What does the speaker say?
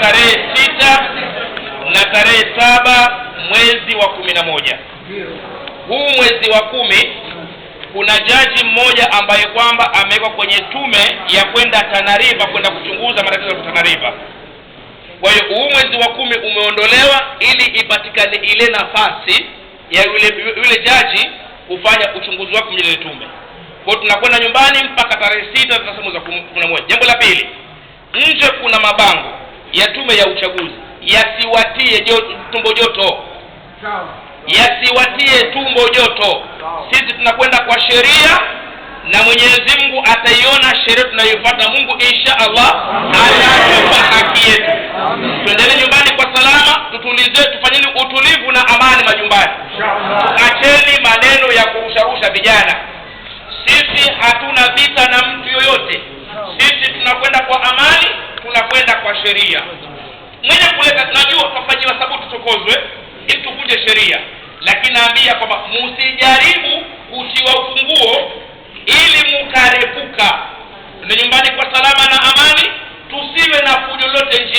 tarehe 6 na tarehe 7 mwezi wa 11. Huu mwezi wa 10 kuna jaji mmoja ambaye kwamba amewekwa kwenye tume ya kwenda Tana River kwenda kuchunguza matatizo ya Tana River. Kwa hiyo huu mwezi wa 10 umeondolewa ili ipatikane ile nafasi ya yule jaji kufanya uchunguzi wake kwenye ile tume. Kwa hiyo tunakwenda nyumbani mpaka tarehe 6 tunasema za 11. Jambo la pili, nje kuna mabango ya tume ya uchaguzi, yasiwatie tumbo joto. Yasiwatie tumbo joto. Sisi tunakwenda kwa sheria na Mwenyezi Mungu ataiona sheria tunayofuata. Mungu insha Allah atatupa haki yetu. Tuendelee nyumbani kwa salama, tutulize, tufanyeni utulivu na amani majumbani. Acheni maneno ya kurusharusha vijana. Sisi hatuna vita na mtu yoyote. Sisi tunakwenda kwa amani, tunakwenda kwa sheria. Mwenye kuleta tunajua tufanyiwa sababu tutokozwe ili tuvunje sheria. Lakini naambia kwamba msijaribu kutiwa ufunguo ili mkarepuke